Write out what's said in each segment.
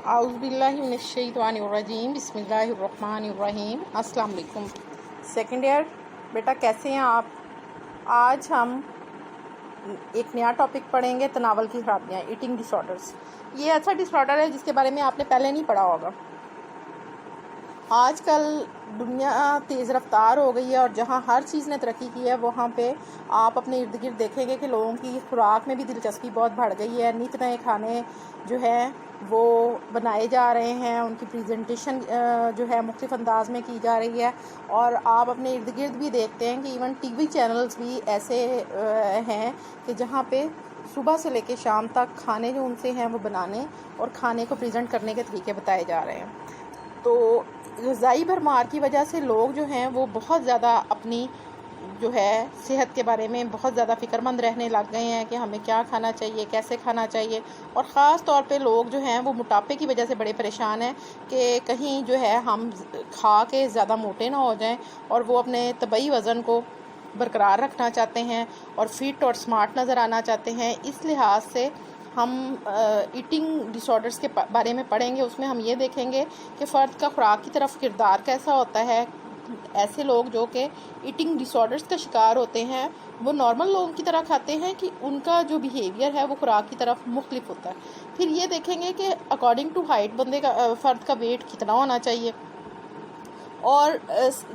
आउज़ुबिल्लाहिमिनश्शैतानिर्रजीम बिस्मिल्लाहिर्रहमानिर्रहीम। अस्सलाम वालेकुम। सेकेंड ईयर बेटा, कैसे हैं आप? आज हम एक नया टॉपिक पढ़ेंगे, तनावल की खराबियाँ, ईटिंग डिसऑर्डर्स। ये ऐसा डिसऑर्डर है जिसके बारे में आपने पहले नहीं पढ़ा होगा। आजकल दुनिया तेज़ रफ्तार हो गई है और जहाँ हर चीज़ ने तरक्की की है वहाँ पे आप अपने इर्द गिर्द देखेंगे कि लोगों की खुराक में भी दिलचस्पी बहुत बढ़ गई है। नित नए खाने जो हैं वो बनाए जा रहे हैं, उनकी प्रेजेंटेशन जो है मुख्तलिफ़ अंदाज में की जा रही है। और आप अपने इर्द गिर्द भी देखते हैं कि इवन टीवी चैनल्स भी ऐसे हैं कि जहाँ पे सुबह से लेकर शाम तक खाने जो उनसे हैं वो बनाने और खाने को प्रेजेंट करने के तरीके बताए जा रहे हैं। तो ग़िज़ाई भरमार की वजह से लोग जो हैं वो बहुत ज़्यादा अपनी जो है सेहत के बारे में बहुत ज़्यादा फ़िक्रमंद रहने लग गए हैं कि हमें क्या खाना चाहिए, कैसे खाना चाहिए। और ख़ास तौर पे लोग जो हैं वो मोटापे की वजह से बड़े परेशान हैं कि कहीं जो है हम खा के ज़्यादा मोटे ना हो जाएं और वो अपने तबई वज़न को बरकरार रखना चाहते हैं और फिट और स्मार्ट नज़र आना चाहते हैं। इस लिहाज से हम ईटिंग डिसऑर्डर्स के बारे में पढ़ेंगे। उसमें हम ये देखेंगे कि फ़र्द का खुराक की तरफ किरदार कैसा होता है। ऐसे लोग जो कि ईटिंग डिसऑर्डर्स का शिकार होते हैं वो नॉर्मल लोगों की तरह खाते हैं कि उनका जो बिहेवियर है वो खुराक की तरफ मुख्तलिफ होता है। फिर ये देखेंगे कि अकॉर्डिंग टू हाइट बंदे का फ़र्द का वेट कितना होना चाहिए। और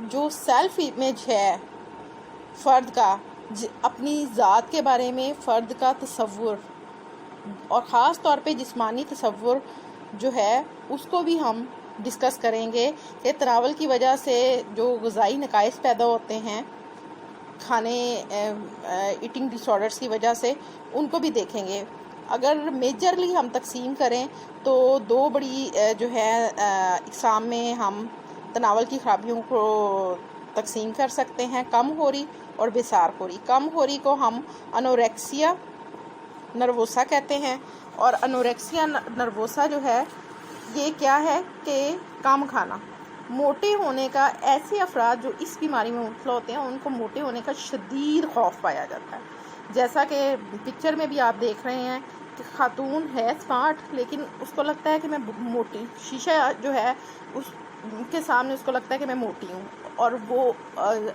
जो सेल्फ इमेज है फ़र्द का, अपनी ज़ात के बारे में फ़र्द का तसव्वुर और ख़ास तौर पे जिस्मानी तसव्वुर जो है उसको भी हम डिस्कस करेंगे कि तनावल की वजह से जो ग़िज़ाई नकाइस पैदा होते हैं खाने ईटिंग डिसऑर्डर्स की वजह से, उनको भी देखेंगे। अगर मेजरली हम तकसीम करें तो दो बड़ी जो है इक़साम में हम तनावल की खराबियों को तकसीम कर सकते हैं, कमखोरी और बेसारखोरी। कमखोरी को हम अनोरेक्सिया नर्वोसा कहते हैं और अनोरेक्सिया नर्वोसा जो है ये क्या है कि कम खाना। मोटे होने का, ऐसे अफराद जो इस बीमारी में मुब्तला होते हैं उनको मोटे होने का शदीद खौफ पाया जाता है। जैसा कि पिक्चर में भी आप देख रहे हैं कि खातून है स्मार्ट लेकिन उसको लगता है कि मैं मोटी, शीशा जो है उसके सामने उसको लगता है कि मैं मोटी हूँ। और वो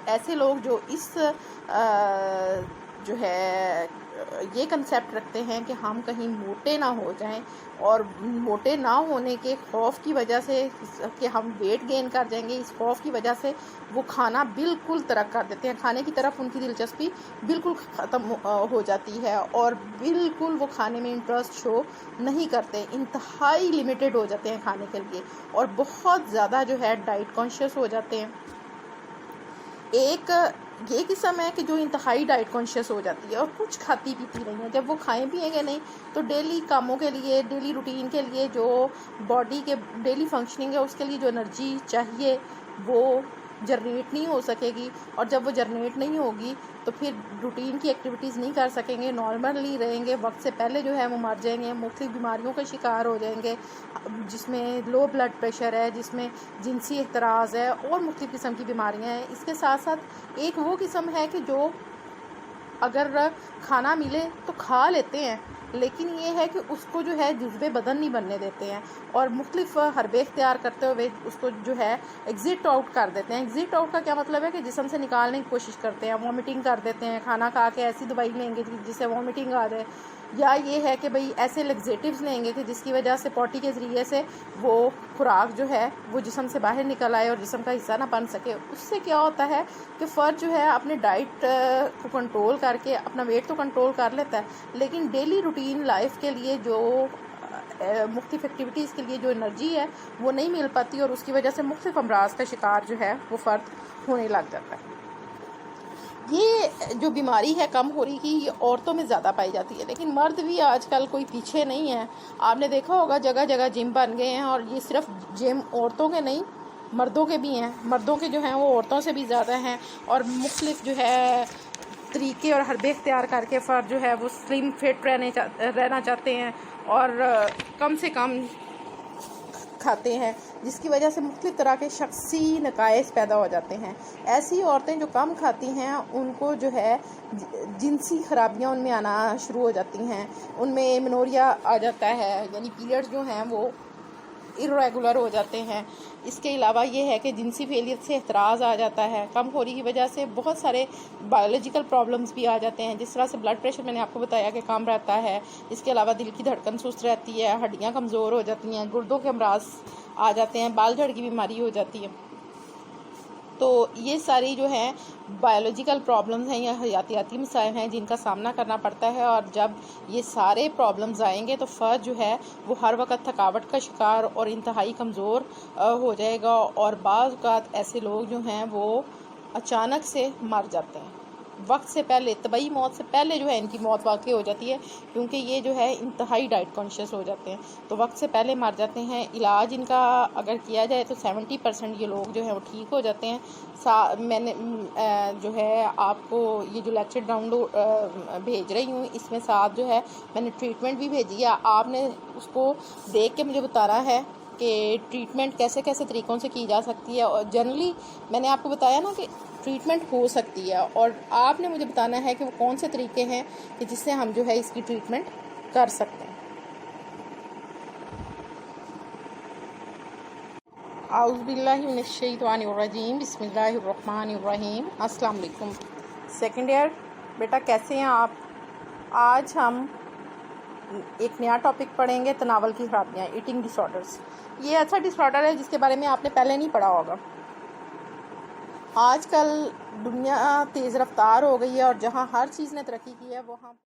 ऐसे लोग जो इस जो है ये कंसेप्ट रखते हैं कि हम कहीं मोटे ना हो जाएं और मोटे ना होने के खौफ की वजह से कि हम वेट गेन कर जाएंगे, इस खौफ की वजह से वो खाना बिल्कुल तर्क कर देते हैं। खाने की तरफ उनकी दिलचस्पी बिल्कुल ख़त्म हो जाती है और बिल्कुल वो खाने में इंटरेस्ट शो नहीं करते, इंतहाई लिमिटेड हो जाते हैं खाने के लिए और बहुत ज़्यादा जो है डाइट कॉन्शियस हो जाते हैं। एक ये किस्म है कि जो इंतहाई डाइट कॉन्शियस हो जाती है और कुछ खाती पीती नहीं है। जब वो खाएं पिएंगे नहीं तो डेली कामों के लिए, डेली रूटीन के लिए, जो बॉडी के डेली फंक्शनिंग है उसके लिए जो एनर्जी चाहिए वो जनरेट नहीं हो सकेगी। और जब वो जनरेट नहीं होगी तो फिर रूटीन की एक्टिविटीज़ नहीं कर सकेंगे, नॉर्मली रहेंगे, वक्त से पहले जो है वो मर जाएंगे, मुख्तलिफ बीमारियों का शिकार हो जाएंगे जिसमें लो ब्लड प्रेशर है, जिसमें जिनसी एतराज़ है और मुख्तलिफ किस्म की बीमारियां हैं। इसके साथ साथ एक वो किस्म है कि जो अगर खाना मिले तो खा लेते हैं लेकिन ये है कि उसको जो है जुज़्बे बदन नहीं बनने देते हैं और मुख्तलिफ हरबे इख्तियार करते हुए उसको जो है एग्ज़िट आउट कर देते हैं। एग्ज़िट आउट का क्या मतलब है कि जिस्म से निकालने की कोशिश करते हैं, वॉमिटिंग कर देते हैं, खाना खा के ऐसी दवाई लेंगे जिससे वॉमिटिंग आ जाए, या ये है कि भाई ऐसे लग्जेटिव्स लेंगे कि जिसकी वजह से पॉटी के ज़रिए से वो खुराक जो है वो जिस्म से बाहर निकल आए और जिस्म का हिस्सा ना बन सके। उससे क्या होता है कि फ़र्द जो है अपने डाइट को कंट्रोल करके अपना वेट तो कंट्रोल कर लेता है लेकिन डेली रूटीन लाइफ के लिए जो मुख्तलिफ एक्टिविटीज़ के लिए जो एनर्जी है वो नहीं मिल पाती और उसकी वजह से मुख्तलिफ अमराज का शिकार जो है वो फ़र्द होने लग जाता है। ये जो बीमारी है कमखोरी की, ये औरतों में ज़्यादा पाई जाती है लेकिन मर्द भी आजकल कोई पीछे नहीं है। आपने देखा होगा जगह जगह जिम बन गए हैं और ये सिर्फ जिम औरतों के नहीं मर्दों के भी हैं। मर्दों के जो हैं वो औरतों से भी ज़्यादा हैं और मुख्तलिफ जो है तरीके और हरबे इख्तियार करके फ़र्द जो है वो स्लिम फिट रहना चाहते हैं और कम से कम खाते हैं जिसकी वजह से मुख्तलिफ तरह के शख्सी नकाइस पैदा हो जाते हैं। ऐसी औरतें जो कम खाती हैं उनको जो है जिनसी खराबियां उनमें आना शुरू हो जाती हैं, उनमें मेनोरिया आ जाता है, यानी पीरियड्स जो हैं वो इर्रेगुलर हो जाते हैं। इसके अलावा ये है कि जिनसी फेलियर से एतराज़ आ जाता है। कमखोरी की वजह से बहुत सारे बायोलॉजिकल प्रॉब्लम्स भी आ जाते हैं, जिस तरह से ब्लड प्रेशर मैंने आपको बताया कि कम रहता है। इसके अलावा दिल की धड़कन सुस्त रहती है, हड्डियाँ कमज़ोर हो जाती हैं, गुर्दों के अमराज आ जाते हैं, बाल झड़ की बीमारी हो जाती है। तो ये सारी जो है बायोलॉजिकल प्रॉब्लम्स हैं या हयातियाती मसाइल हैं जिनका सामना करना पड़ता है। और जब ये सारे प्रॉब्लम्स आएंगे तो फ़र्द जो है वो हर वक्त थकावट का शिकार और इंतहाई कमज़ोर हो जाएगा। और बाज़ औक़ात ऐसे लोग जो हैं वो अचानक से मर जाते हैं, वक्त से पहले, तबई मौत से पहले जो है इनकी मौत वाक़ई हो जाती है, क्योंकि ये जो है इंतहाई डाइट कॉन्शियस हो जाते हैं, तो वक्त से पहले मर जाते हैं। इलाज इनका अगर किया जाए तो 70% ये लोग जो हैं वो ठीक हो जाते हैं। मैंने जो है आपको ये जो लेक्चर डाउनलोड भेज रही हूँ, इसमें साथ जो है मैंने ट्रीटमेंट भी भेजी है। आपने उसको देख के मुझे बताना है कि ट्रीटमेंट कैसे कैसे तरीक़ों से की जा सकती है। और जनरली मैंने आपको बताया ना कि ट्रीटमेंट हो सकती है, और आपने मुझे बताना है कि वो कौन से तरीके हैं कि जिससे हम जो है इसकी ट्रीटमेंट कर सकते हैं। आउज़ुबिल्लाहि मिनश्शैतानिर्रजीम, बिस्मिल्लाहिर्रहमानिर्रहीम। अस्सलाम वालेकुम सेकंड ईयर बेटा, कैसे हैं आप? आज हम एक नया टॉपिक पढ़ेंगे, तनावल की खराबियाँ, ईटिंग डिसऑर्डर्स। ये ऐसा डिसऑर्डर है जिसके बारे में आपने पहले नहीं पढ़ा होगा। आजकल दुनिया तेज़ रफ्तार हो गई है और जहाँ हर चीज़ ने तरक्की की है वहाँ